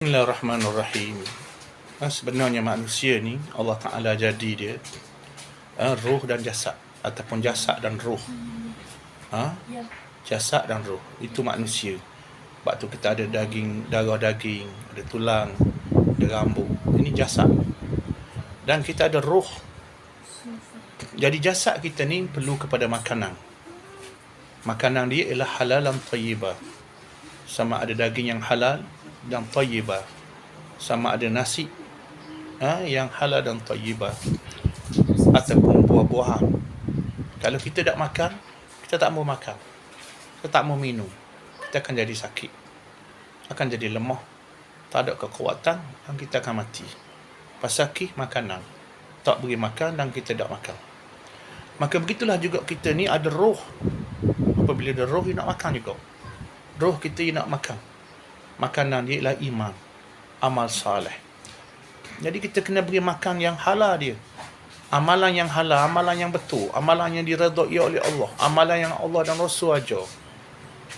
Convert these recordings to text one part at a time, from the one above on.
Bismillahirrahmanirrahim. Sebenarnya manusia ni Allah Ta'ala jadi dia roh dan jasad, ataupun jasad dan roh. Jasad dan roh, itu manusia. Sebab tu kita ada daging, darah daging, ada tulang, ada rambut. Ini jasad. Dan kita ada roh. Jadi jasad kita ni perlu kepada makanan. Makanan dia ialah halal dan tayyibah. Sama ada daging yang halal dan tayyibah. Sama ada nasi yang halal dan tayyibah, ataupun buah-buahan. Kalau kita tak makan, kita tak mau makan, kita tak mau minum, kita akan jadi sakit, akan jadi lemah, tak ada kekuatan, dan kita akan mati. Pasakih makanan, tak beri makan dan kita tak makan. Maka begitulah juga kita ni ada roh. Apabila ada roh, dia nak makan juga. Roh kita dia nak makan. Makanan dia ialah iman, amal saleh. Jadi kita kena beri makan yang halal dia. Amalan yang halal, amalan yang betul, amalan yang diredai oleh Allah, amalan yang Allah dan Rasul ajar.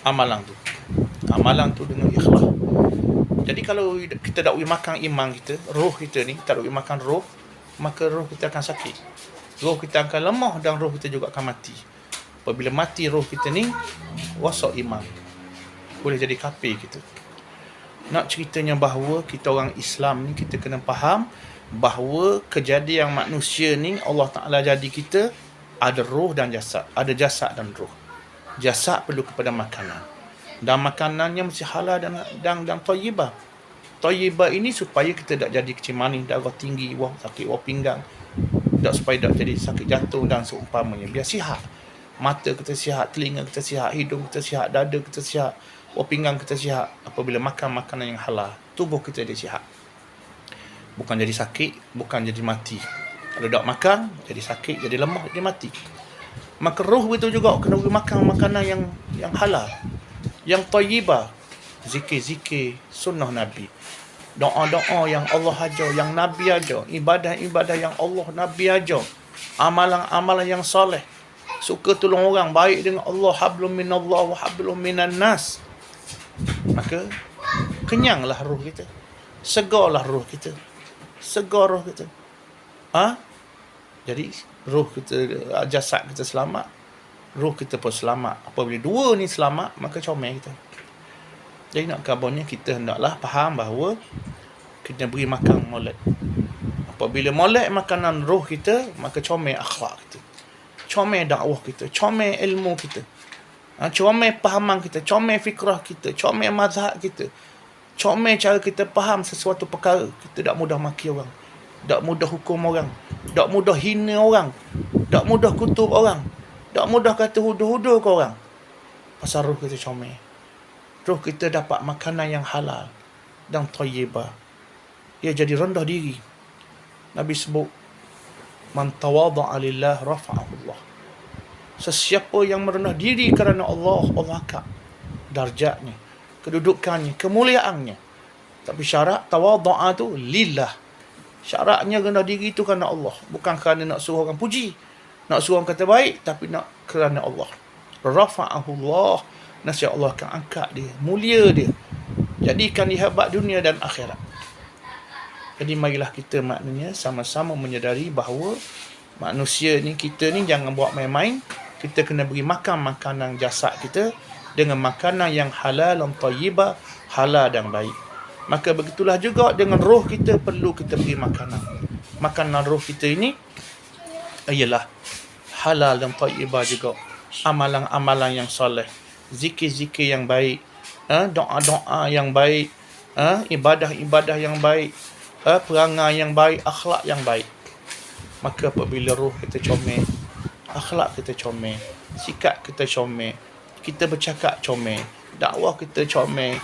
Amalan tu dengan ikhlas. Jadi kalau kita tak beri makan iman kita, roh kita ni, tak beri makan roh, maka roh kita akan sakit. Roh kita akan lemah dan roh kita juga akan mati. Apabila mati roh kita ni, wasak iman. Boleh jadi kafir kita. Nak ceritanya bahawa kita orang Islam ni, kita kena faham bahawa kejadian manusia ni, Allah Ta'ala jadi kita ada roh dan jasad. Ada jasad dan roh. Jasad perlu kepada makanan, dan makanannya mesti halal dan tayyibah. Tayyibah ini supaya kita tak jadi kecil manis, darah tinggi, sakit pinggang, tak, supaya tak jadi sakit jantung dan seumpamanya. Biar sihat. Mata kita sihat, telinga kita sihat, hidung kita sihat, dada kita sihat, pinggang kita sihat. Apabila makan makanan yang halal, tubuh kita jadi sihat. Bukan jadi sakit, bukan jadi mati. Kalau tak makan, jadi sakit, jadi lemah, jadi mati. Maka roh itu juga kena makan makanan yang halal, yang tayyibah. Zikir-zikir sunnah Nabi, doa-doa yang Allah ajar, yang Nabi ajar, ibadah-ibadah yang Allah Nabi ajar, amalan-amalan yang soleh, suka tolong orang, baik dengan Allah, hablum minallah wa hablum minan nas. Maka kenyanglah roh kita, segarlah roh kita, segar roh kita. Jadi roh kita, jasad kita selamat, roh kita pun selamat. Apabila dua ni selamat, maka comel kita. Jadi nak kabarnya, kita hendaklah faham bahawa kita beri makan molek. Apabila molek makanan roh kita, maka comel akhlak kita, comel dakwah kita, comel ilmu kita, comel pahaman kita, comel fikrah kita, comel mazhab kita, comel cara kita faham sesuatu perkara. Kita tak mudah maki orang, tak mudah hukum orang, tak mudah hina orang, tak mudah kutub orang, tak mudah kata huduh-huduh ke orang. Pasal roh kita comel. Roh kita dapat makanan yang halal dan tayyibah. Dia jadi rendah diri. Nabi sebut, man tawadha'a lillah rafa'ahu Allah. Sesiapa yang merendah diri kerana Allah, Allah angkat darjatnya, kedudukannya, kemuliaannya. Tapi syarat tawadha'a tu lillah. Syaratnya rendah diri itu kerana Allah, bukan kerana nak suruh orang puji, nak suruh orang kata baik, tapi nak kerana Allah. Rafa'ahu Allah. Nasihat Allah akan angkat dia, mulia dia, jadikan dia hebat dunia dan akhirat. Jadi marilah kita maknanya sama-sama menyedari bahawa manusia ni, kita ni jangan buat main-main. Kita kena beri makan makanan jasad kita dengan makanan yang halal dan tayyibah, halal dan baik. Maka begitulah juga dengan roh kita, perlu kita beri makanan. Makanan roh kita ini ialah halal dan tayyibah juga. Amalan-amalan yang soleh, zikir-zikir yang baik, doa-doa yang baik, ibadah-ibadah yang baik, perangai yang baik, akhlak yang baik. Maka apabila roh kita comel, akhlak kita comel, sikap kita comel, kita bercakap comel, dakwah kita comel,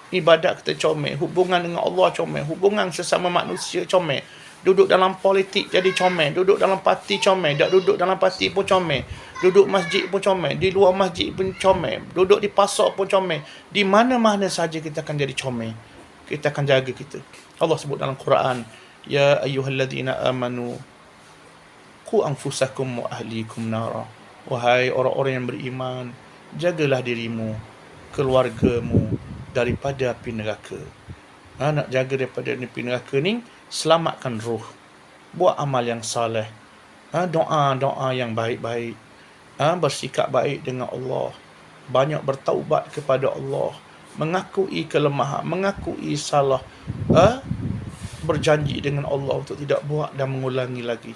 ibadat kita comel, hubungan dengan Allah comel, hubungan sesama manusia comel, duduk dalam politik jadi comel, duduk dalam parti comel, tak duduk dalam parti pun comel, duduk masjid pun comel, di luar masjid pun comel, duduk di pasar pun comel, di mana-mana saja kita akan jadi comel. Kita akan jaga kita. Allah sebut dalam Quran, ya ayyuhalladzina amanu qu anfusakum wa ahlikum nara. Wahai orang-orang yang beriman, jagalah dirimu, keluargamu daripada api neraka. Nak jaga daripada api neraka ni, selamatkan roh. Buat amal yang soleh. Doa-doa yang baik-baik. Bersikap baik dengan Allah. Banyak bertaubat kepada Allah. Mengakui kelemahan, mengakui salah. Berjanji dengan Allah untuk tidak buat dan mengulangi lagi.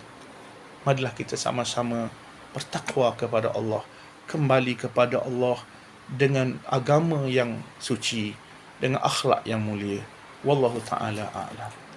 Marilah kita sama-sama bertakwa kepada Allah. Kembali kepada Allah dengan agama yang suci, dengan akhlak yang mulia. Wallahu ta'ala a'lam.